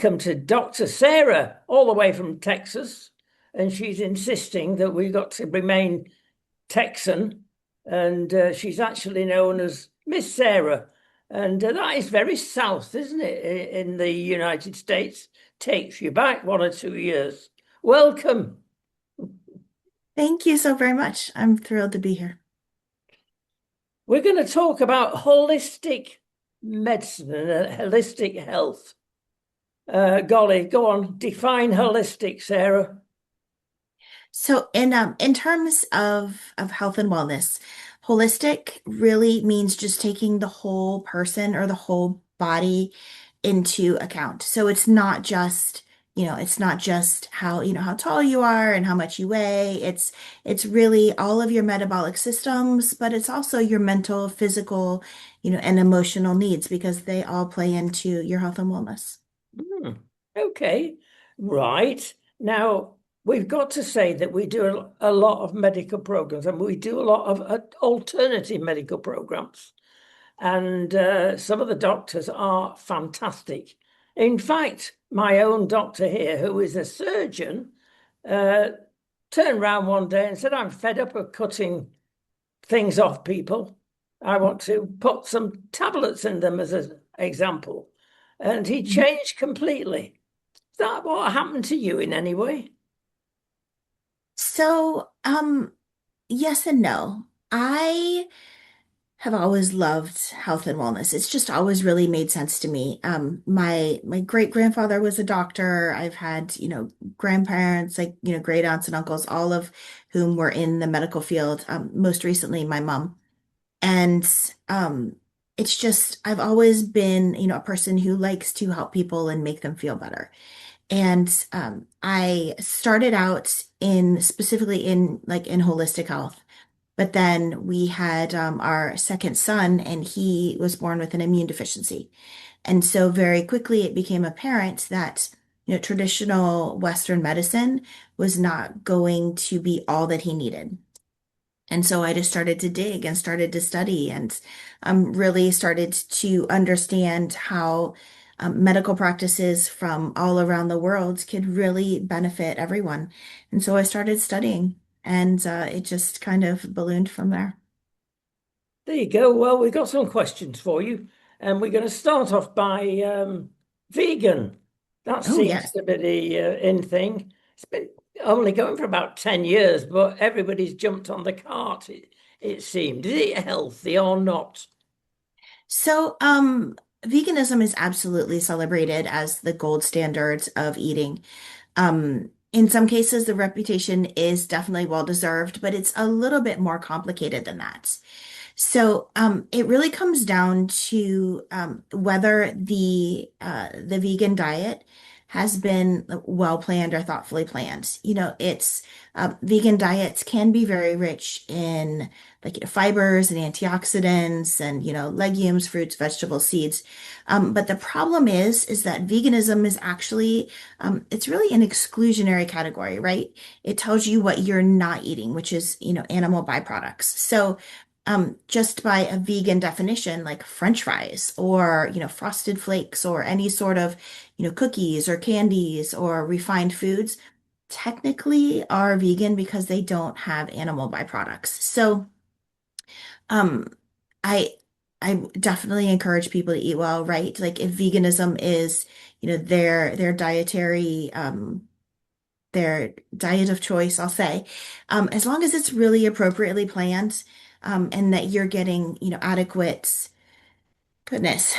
welcome to Dr. Sarah, all the way from Texas. And she's insisting that we've got to remain Texan. And she's actually known as Miss Sarah. And that is very south, isn't it, in the United States? Takes you back 1 or 2 years. Welcome. Thank you so very much. I'm thrilled to be here. We're going to talk about holistic medicine and holistic health. Golly, go on, define holistic, Sarah. So in terms of health and wellness, holistic really means just taking the whole person or the whole body into account. So it's not just, it's not just how, how tall you are and how much you weigh. It's really all of your metabolic systems, but it's also your mental, physical, and emotional needs because they all play into your health and wellness. Hmm. Okay, right. Now, we've got to say that we do a lot of medical programs and we do a lot of alternative medical programs. And some of the doctors are fantastic. In fact, my own doctor here, who is a surgeon, uh, turned around one day and said, I'm fed up of cutting things off people. I want to put some tablets in them as an example. And he changed completely. Is that what happened to you in any way? So, yes and no. I have always loved health and wellness. It's just always really made sense to me. My great grandfather was a doctor. I've had, grandparents, like, great aunts and uncles, all of whom were in the medical field. Most recently, my mom. And it's just, I've always been, a person who likes to help people and make them feel better. And I started out in specifically in like in holistic health, but then we had our second son, and he was born with an immune deficiency. And so very quickly it became apparent that traditional Western medicine was not going to be all that he needed. And so I just started to dig and started to study and really started to understand how medical practices from all around the world could really benefit everyone. And so I started studying, and it just kind of ballooned from there. There you go. Well, we've got some questions for you, and we're going to start off by vegan. That Oh, seems yes. to be the in thing. It's been only going for about 10 years, but everybody's jumped on the cart, it seemed. Is it healthy or not? So, veganism is absolutely celebrated as the gold standard of eating. In some cases, the reputation is definitely well deserved, but it's a little bit more complicated than that. So it really comes down to whether the vegan diet has been well planned or thoughtfully planned. It's vegan diets can be very rich in like fibers and antioxidants and legumes, fruits, vegetables, seeds. But the problem is that veganism is actually it's really an exclusionary category, right? It tells you what you're not eating, which is animal byproducts. So just by a vegan definition, like French fries or, frosted flakes or any sort of, cookies or candies or refined foods technically are vegan because they don't have animal byproducts. So, um, I, I definitely encourage people to eat well, right? Like if veganism is, their dietary, their diet of choice, I'll say, as long as it's really appropriately planned, and that you're getting, adequate, goodness,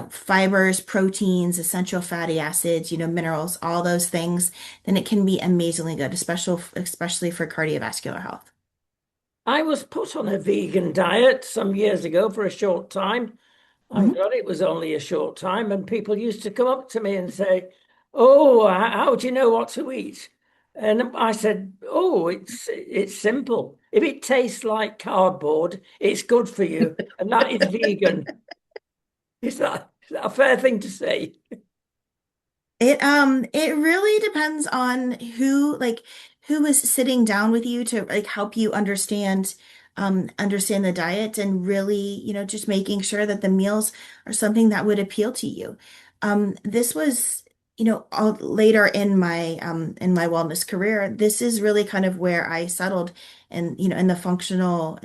fibers, proteins, essential fatty acids, minerals, all those things, then it can be amazingly good, especially for cardiovascular health. I was put on a vegan diet some years ago for a short time. I'm Mhm. glad it was only a short time, and people used to come up to me and say, "Oh, how do you know what to eat?" And I said, "Oh, it's simple. If it tastes like cardboard, it's good for you, and that is vegan." Is that a fair thing to say? It really depends on who is sitting down with you to like help you understand the diet and really, just making sure that the meals are something that would appeal to you. This was, later in my wellness career, this is really kind of where I settled in, in the functional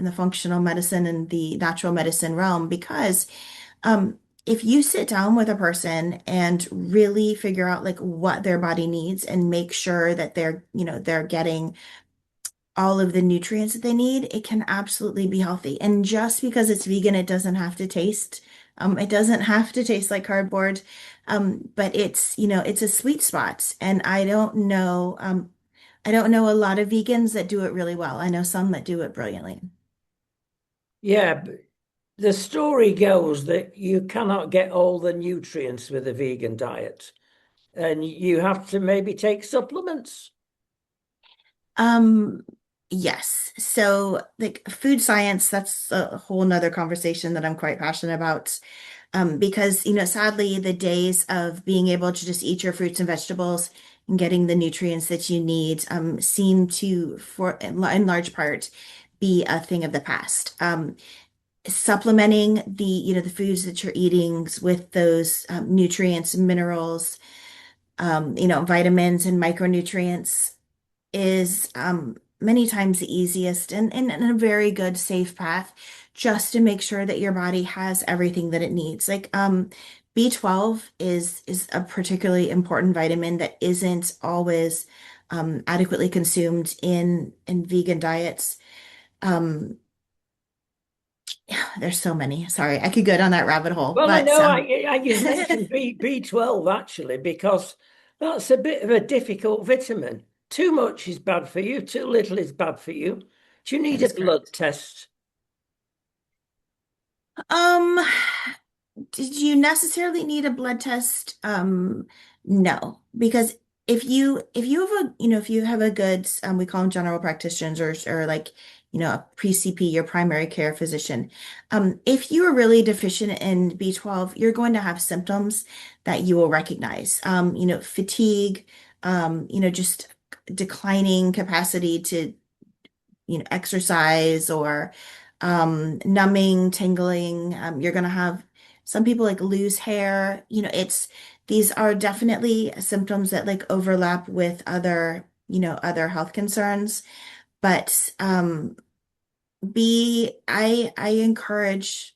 medicine and the natural medicine realm because if you sit down with a person and really figure out like what their body needs and make sure that they're getting all of the nutrients that they need, it can absolutely be healthy. And just because it's vegan, it doesn't have to it doesn't have to taste like cardboard. But it's a sweet spot. And I don't know a lot of vegans that do it really well. I know some that do it brilliantly. Yeah, the story goes that you cannot get all the nutrients with a vegan diet, and you have to maybe take supplements. Um, yes. So like food science, that's a whole nother conversation that I'm quite passionate about. Because, sadly, the days of being able to just eat your fruits and vegetables and getting the nutrients that you need, seem to, in large part, be a thing of the past. Supplementing the foods that you're eating with those nutrients, minerals, vitamins and micronutrients is many times the easiest and a very good safe path just to make sure that your body has everything that it needs. Like B12 is a particularly important vitamin that isn't always adequately consumed in vegan diets. Um, there's so many. Sorry, I could go down that rabbit hole, Well, I but know you've mentioned B12 actually, because that's a bit of a difficult vitamin. Too much is bad for you, too little is bad for you. Do you that need a is blood correct. test? Um, Did you necessarily need a blood test? No, because if you have a if you have a good we call them general practitioners or like a pre-CP, your primary care physician. If you are really deficient in B12, you're going to have symptoms that you will recognize. Fatigue, just declining capacity to exercise or numbing, tingling. You're going to have some people like lose hair. These are definitely symptoms that like overlap with other health concerns. But I encourage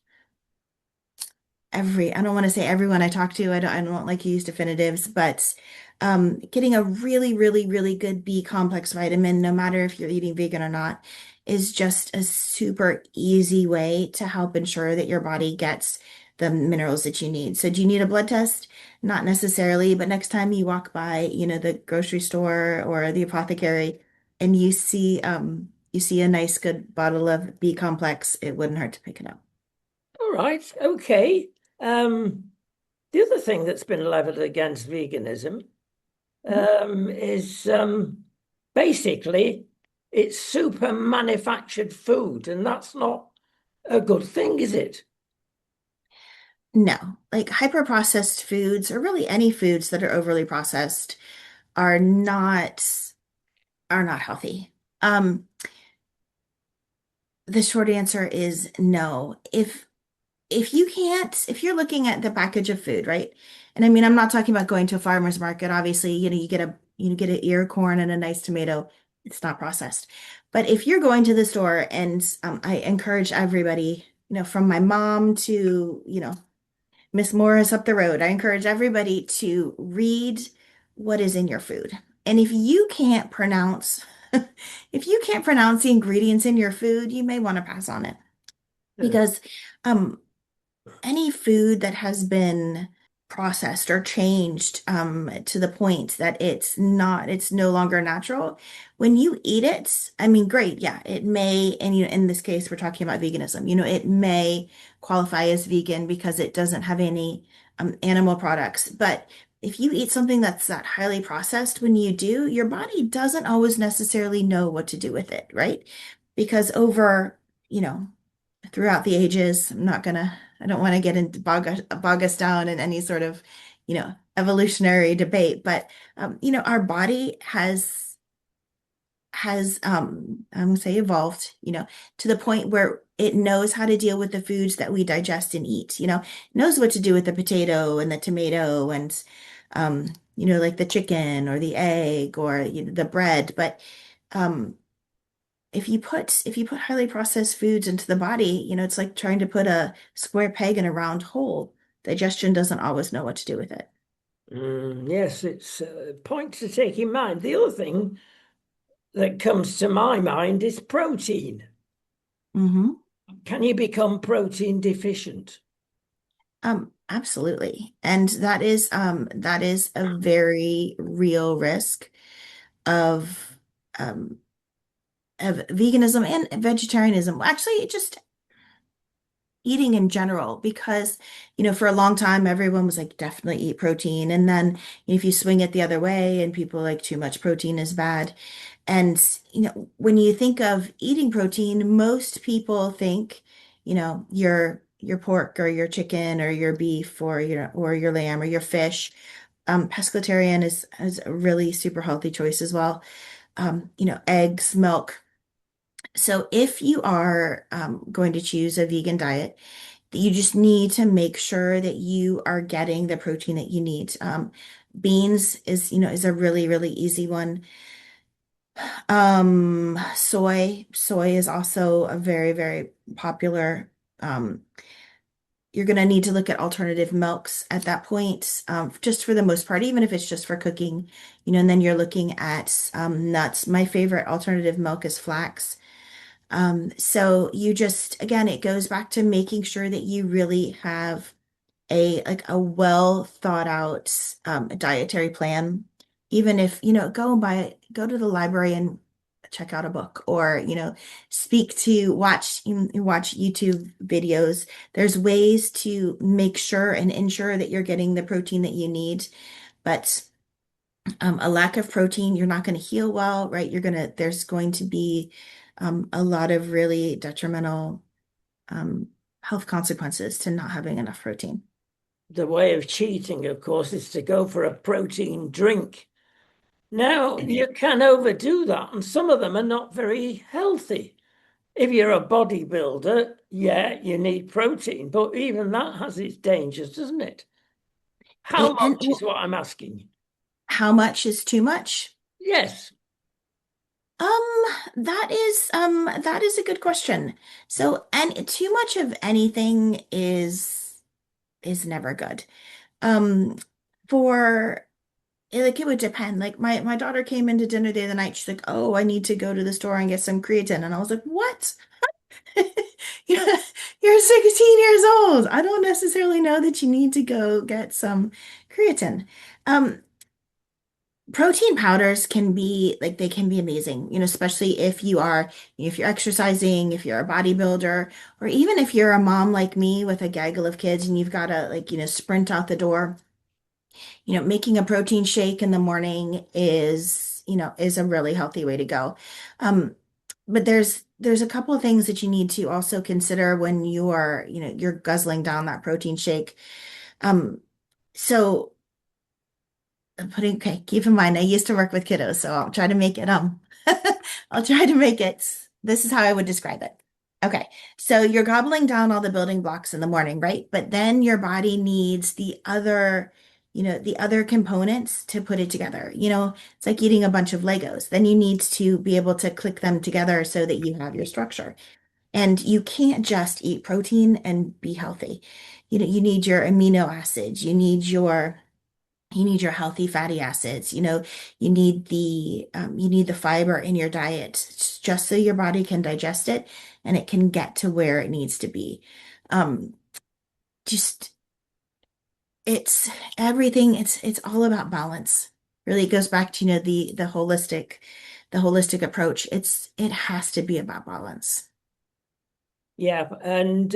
I don't want to say everyone I talk to, I don't like to use definitives, but getting a really, really, really good B complex vitamin, no matter if you're eating vegan or not, is just a super easy way to help ensure that your body gets the minerals that you need. So do you need a blood test? Not necessarily, but next time you walk by, the grocery store or the apothecary and you see a nice good bottle of B complex, it wouldn't hurt to pick it up. All right, okay. The other thing that's been leveled against veganism is basically it's super manufactured food, and that's not a good thing, is it? No, like hyper processed foods or really any foods that are overly processed are not are not healthy. Um, the short answer is no. If you're looking at the package of food, right? And I mean, I'm not talking about going to a farmer's market. Obviously, you get an ear of corn and a nice tomato. It's not processed. But if you're going to the store and I encourage everybody, from my mom to, Miss Morris up the road. I encourage everybody to read what is in your food. And if you can't pronounce the ingredients in your food, you may want to pass on it Uh, because um, any food that has been processed or changed to the point that it's no longer natural, when you eat it, I mean, great, yeah, it may, and in this case, we're talking about veganism, it may qualify as vegan because it doesn't have any animal products. But if you eat something that's that highly processed, when you do, your body doesn't always necessarily know what to do with it, right? Because you know, throughout the ages. I don't want to get into bog us down in any sort of, evolutionary debate, but our body has I'm gonna say evolved, to the point where it knows how to deal with the foods that we digest and eat. It knows what to do with the potato and the tomato and like the chicken or the egg or the bread. But um, if you put highly processed foods into the body, it's like trying to put a square peg in a round hole. Digestion doesn't always know what to do with it. Yes, it's a point to take in mind. The other thing that comes to my mind is protein. Hmm. Can you become protein deficient? Absolutely. And that is a very real risk of um of veganism and vegetarianism. Well, actually, just eating in general, because for a long time everyone was like, definitely eat protein. And then if you swing it the other way and people are like, too much protein is bad. And when you think of eating protein, most people think, your pork or your chicken or your beef or your lamb or your fish. Pescatarian is a really super healthy choice as well. Eggs, milk. So if you are going to choose a vegan diet, you just need to make sure that you are getting the protein that you need. Beans is a really, really easy one. Soy is also a very, very popular. Um, you're going to need to look at alternative milks at that point, just for the most part, even if it's just for cooking, and then you're looking at nuts. My favorite alternative milk is flax. So you just, again, it goes back to making sure that you really have a well thought out dietary plan. Even if, go to the library and check out a book, or, watch YouTube videos. There's ways to make sure and ensure that you're getting the protein that you need. But a lack of protein, you're not going to heal well, right? There's going to be a lot of really detrimental um, health consequences to not having enough protein. The way of cheating, of course, is to go for a protein drink. Now, you can overdo that, and some of them are not very healthy. If you're a bodybuilder, yeah, you need protein, but even that has its dangers, doesn't it? How And much is what I'm asking. how much is too much? Yes, Um, that is a good question. So, and too much of anything is never good. Um, for like it would depend. Like my daughter came into dinner the other night. She's like, "Oh, I need to go to the store and get some creatine." And I was like, "What? You're you're 16 years old. I don't necessarily know that you need to go get some creatine." Um, Protein powders can be like they can be amazing, especially if you're exercising, if you're a bodybuilder, or even if you're a mom like me with a gaggle of kids and you've got to like, sprint out the door. Making a protein shake in the morning is a really healthy way to go. Um, but there's a couple of things that you need to also consider when you're guzzling down that protein shake. Um, so okay, keep in mind, I used to work with kiddos, so I'll try to make it, I'll try to make it, this is how I would describe it. Okay, so you're gobbling down all the building blocks in the morning, right? But then your body needs the other components to put it together. It's like eating a bunch of Legos. Then you need to be able to click them together so that you have your structure. And you can't just eat protein and be healthy. You need your amino acids, you need your healthy fatty acids. You need the fiber in your diet just so your body can digest it and it can get to where it needs to be. Um, just it's everything. It's all about balance. Really, it goes back to, the holistic approach. It has to be about balance. yeah. And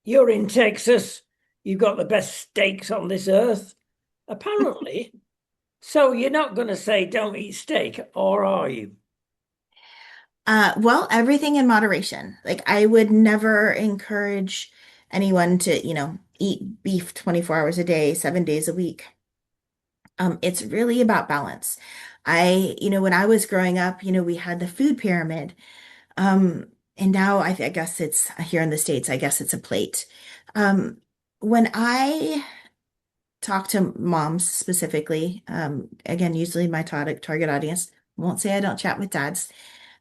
you're in Texas. You've got the best steaks on this earth, apparently. So you're not going to say don't eat steak, or are you? Well, everything in moderation. Like I would never encourage anyone to, eat beef 24 hours a day, 7 days a week. It's really about balance. When I was growing up, we had the food pyramid. and now I guess it's here in the States, I guess it's a plate. Um, when I talk to moms specifically, again, usually my target audience, won't say I don't chat with dads.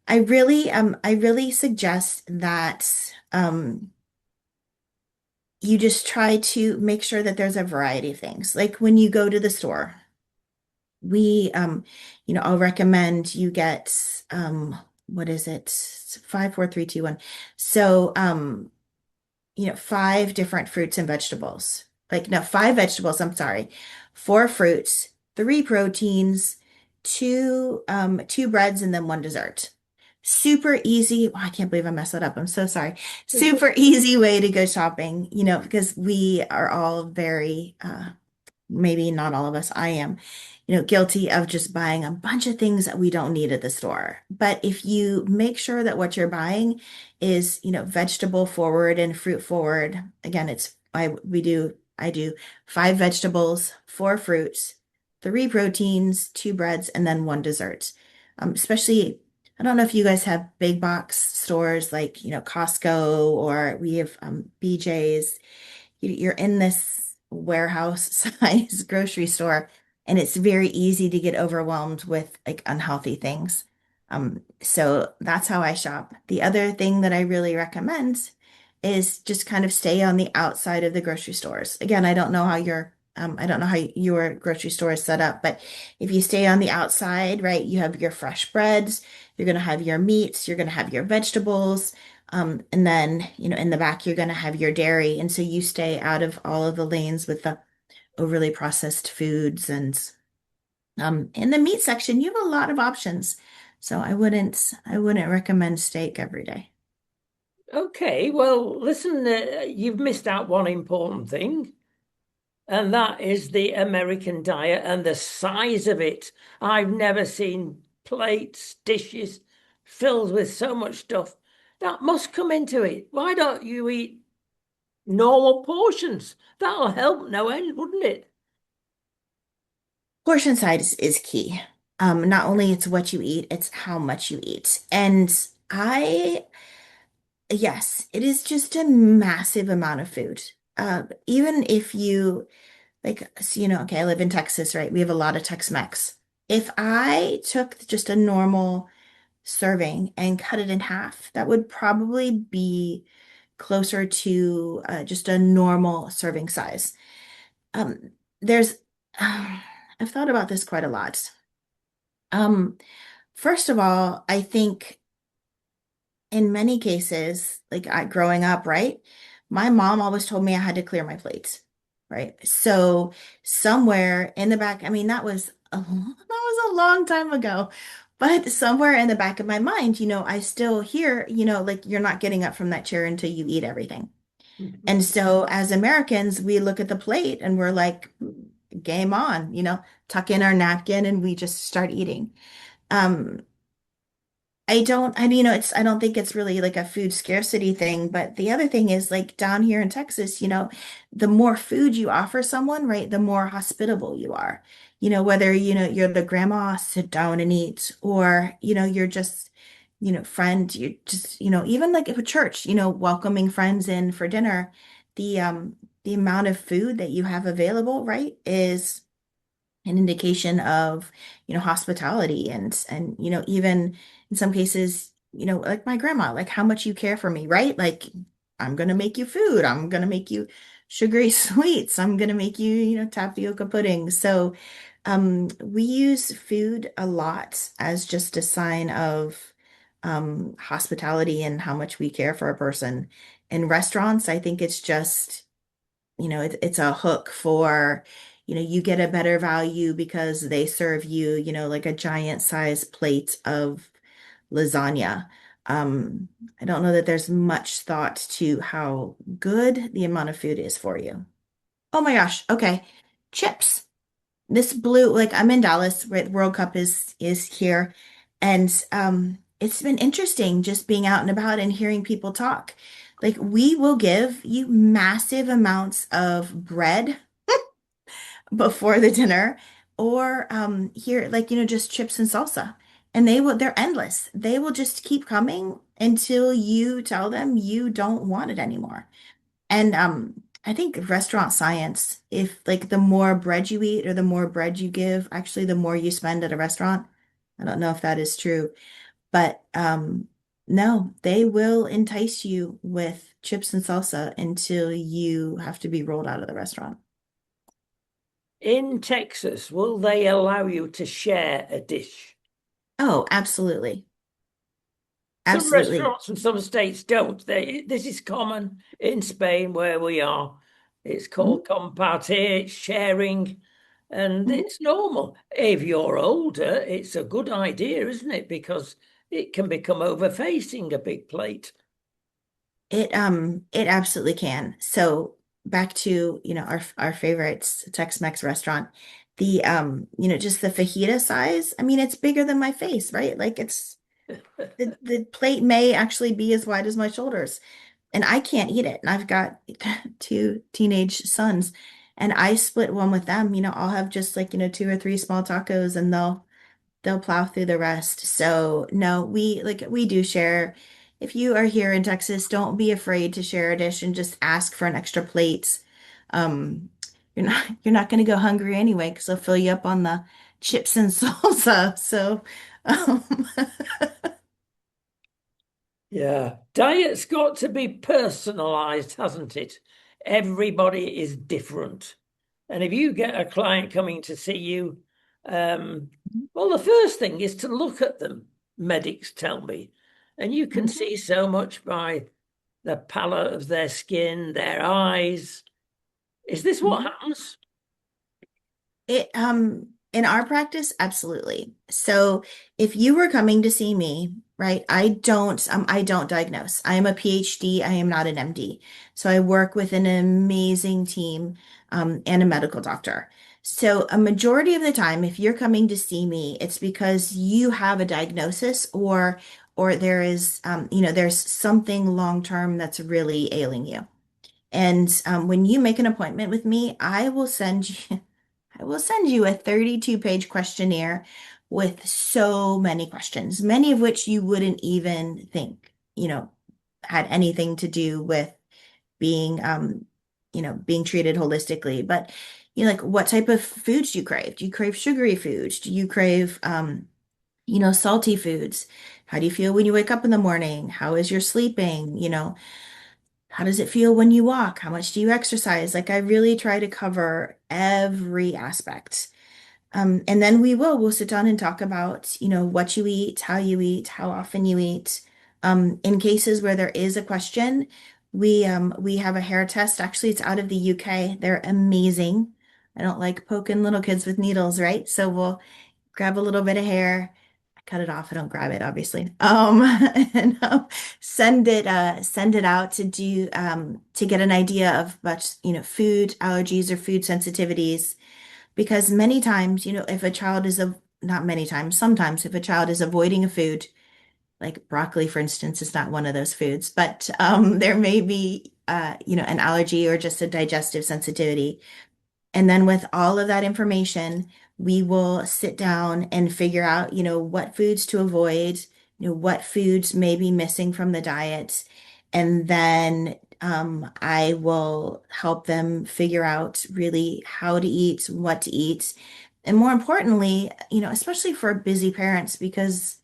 I really suggest that you just try to make sure that there's a variety of things. Like when you go to the store, we I'll recommend you get what is it? 5, 4, 3, 2, 1. So five different fruits and vegetables. Like, no, five vegetables, I'm sorry. Four fruits, three proteins, two breads, and then one dessert. Super easy. Oh, I can't believe I messed that up. I'm so sorry. Super easy way to go shopping, because we are all very maybe not all of us, I am, guilty of just buying a bunch of things that we don't need at the store. But if you make sure that what you're buying is, vegetable forward and fruit forward, again, I do five vegetables, four fruits, three proteins, two breads, and then one dessert. Especially, I don't know if you guys have big box stores like, Costco, or we have BJ's. You're in this warehouse size grocery store, and it's very easy to get overwhelmed with like unhealthy things. So that's how I shop. The other thing that I really recommend is just kind of stay on the outside of the grocery stores. Again, I don't know how your grocery store is set up, but if you stay on the outside, right, you have your fresh breads, you're going to have your meats, you're going to have your vegetables. And then, in the back, you're going to have your dairy. And so you stay out of all of the lanes with the overly processed foods. And in the meat section, you have a lot of options. So I wouldn't recommend steak every day. Okay, well, listen, you've missed out one important thing, and that is the American diet and the size of it. I've never seen plates, dishes filled with so much stuff. That must come into it. Why don't you eat normal portions? That'll help no end, wouldn't it? Portion size is key. Not only it's what you eat, it's how much you eat. And yes, it is just a massive amount of food. Even if you like, so, okay, I live in Texas, right? We have a lot of Tex-Mex. If I took just a normal serving and cut it in half, that would probably be closer to just a normal serving size. Um, there's, I've thought about this quite a lot. Um, First of all, I think in many cases, like growing up, right? My mom always told me I had to clear my plates, right? So somewhere in the back, I mean, that was a long time ago, but somewhere in the back of my mind, I still hear, like you're not getting up from that chair until you eat everything. And so as Americans, we look at the plate and we're like, game on, tuck in our napkin and we just start eating. Um, I don't think it's really like a food scarcity thing, but the other thing is like down here in Texas, the more food you offer someone, right, the more hospitable you are. Whether, you're the grandma, sit down and eat, or, you're just, friend, you just, even like a church, welcoming friends in for dinner, the amount of food that you have available, right, is an indication of, hospitality and, even in some cases, like my grandma, like how much you care for me, right? Like I'm gonna make you food, I'm gonna make you sugary sweets, I'm gonna make you, tapioca pudding. So we use food a lot as just a sign of hospitality and how much we care for a person. In restaurants, I think it's just it's a hook for, you get a better value because they serve you, like a giant size plate of lasagna. Um, I don't know that there's much thought to how good the amount of food is for you. Oh my gosh. Okay. Chips. This blue, like I'm in Dallas, right? The World Cup is here. And it's been interesting just being out and about and hearing people talk. Like we will give you massive amounts of bread before the dinner, or here, like, just chips and salsa. And they're endless. They will just keep coming until you tell them you don't want it anymore. And I think restaurant science, if like the more bread you eat or the more bread you give, actually the more you spend at a restaurant. I don't know if that is true, but no, they will entice you with chips and salsa until you have to be rolled out of the restaurant. In Texas, will they allow you to share a dish? Oh, absolutely. Some Absolutely. restaurants and some states don't. This is common in Spain where we are. It's Mhm, called compartir, it's sharing, and mhm. it's normal. If you're older, it's a good idea, isn't it? Because it can become overfacing a big plate. It absolutely can. So back to, our favorites, Tex-Mex restaurant. Just the fajita size. I mean, it's bigger than my face, right? Like the plate may actually be as wide as my shoulders. And I can't eat it. And I've got two teenage sons, and I split one with them. I'll have just like, two or three small tacos and they'll plow through the rest. So no, we do share. If you are here in Texas, don't be afraid to share a dish and just ask for an extra plate. Um, you're not going to go hungry anyway because they'll fill you up on the chips and salsa. So um, Yeah. Diet's got to be personalized, hasn't it? Everybody is different. And if you get a client coming to see you, um, well, the first thing is to look at them, medics tell me. And you can Mhm. see so much by the pallor of their skin, their eyes. Is this what Mhm. happens? In our practice, absolutely. So if you were coming to see me, right, I don't diagnose. I am a PhD, I am not an MD. So I work with an amazing team, and a medical doctor. So a majority of the time, if you're coming to see me, it's because you have a diagnosis or there is there's something long term that's really ailing you. And when you make an appointment with me, I will send you a 32-page questionnaire with so many questions, many of which you wouldn't even think, had anything to do with being treated holistically. But like what type of foods do you crave? Do you crave sugary foods? Do you crave salty foods? How do you feel when you wake up in the morning? How is your sleeping? How does it feel when you walk? How much do you exercise? Like I really try to cover every aspect. And then we'll sit down and talk about, what you eat, how often you eat. In cases where there is a question, we have a hair test. Actually, it's out of the UK. They're amazing. I don't like poking little kids with needles, right? So we'll grab a little bit of hair, cut it off. I don't grab it, obviously. And send it out to get an idea of much, food allergies or food sensitivities. Because many times, if a child is not many times, sometimes if a child is avoiding a food, like broccoli, for instance, is not one of those foods, but there may be, an allergy or just a digestive sensitivity. And then with all of that information, we will sit down and figure out, what foods to avoid, what foods may be missing from the diet. And then I will help them figure out really how to eat, what to eat. And more importantly, especially for busy parents, because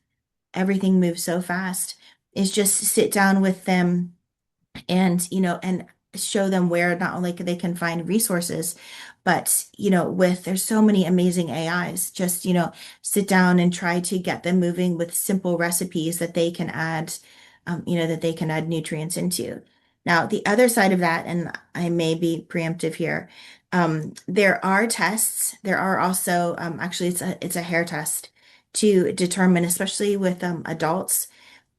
everything moves so fast, is just sit down with them and show them where not only they can find resources, but there's so many amazing AIs, just sit down and try to get them moving with simple recipes that they can add nutrients into. Now the other side of that, and I may be preemptive here, there are tests. There are also actually it's a hair test to determine, especially with adults,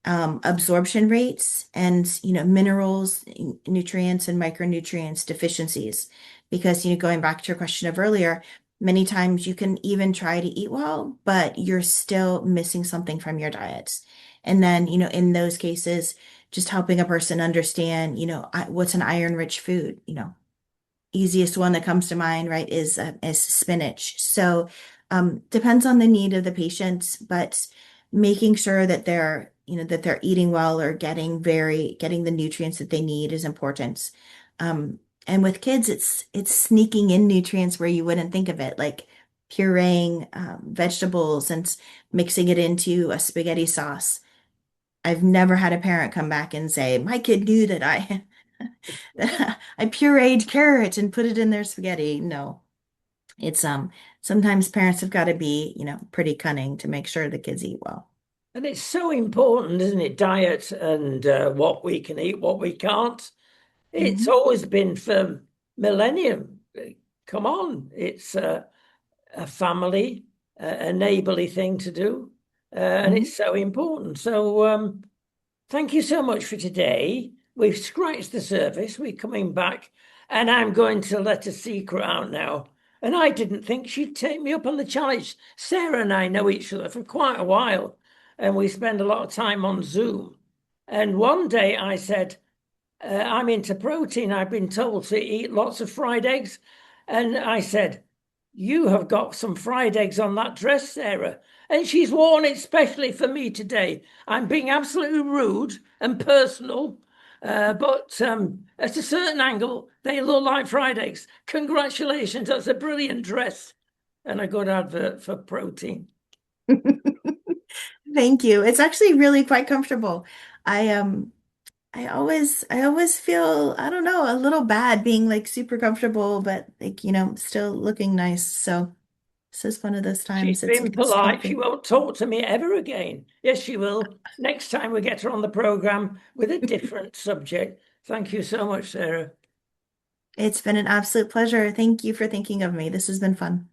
absorption rates and minerals, nutrients, and micronutrients deficiencies. Because going back to your question of earlier, many times you can even try to eat well, but you're still missing something from your diet. And then in those cases, just helping a person understand what's an iron-rich food. Easiest one that comes to mind, right, is spinach. So depends on the need of the patient, but making sure that they're eating well or getting the nutrients that they need is important. And with kids, it's sneaking in nutrients where you wouldn't think of it, like pureeing vegetables and mixing it into a spaghetti sauce. I've never had a parent come back and say, my kid knew that I I pureed carrot and put it in their spaghetti. No. It's sometimes parents have got to be, pretty cunning to make sure the kids eat well. And it's so important, isn't it? Diet and what we can eat, what we can't. It's Hmm. always been for millennium. Come on, it's a family, a neighborly thing to do, and Hmm. it's so important. So thank you so much for today. We've scratched the surface. We're coming back, and I'm going to let a secret out now. And I didn't think she'd take me up on the challenge. Sarah and I know each other for quite a while, and we spend a lot of time on Zoom. And one day I said, I'm into protein. I've been told to eat lots of fried eggs. And I said, you have got some fried eggs on that dress, Sarah. And she's worn it specially for me today. I'm being absolutely rude and personal, but at a certain angle, they look like fried eggs. Congratulations, that's a brilliant dress and a good advert for protein. Thank you. It's actually really quite comfortable. I always feel, I don't know, a little bad being like super comfortable, but like, still looking nice. So this is one of those She's times been it's polite. She comfy. won't talk to me ever again. Yes, she will. Next time we get her on the program with a different subject. Thank you so much, Sarah. It's been an absolute pleasure. Thank you for thinking of me. This has been fun.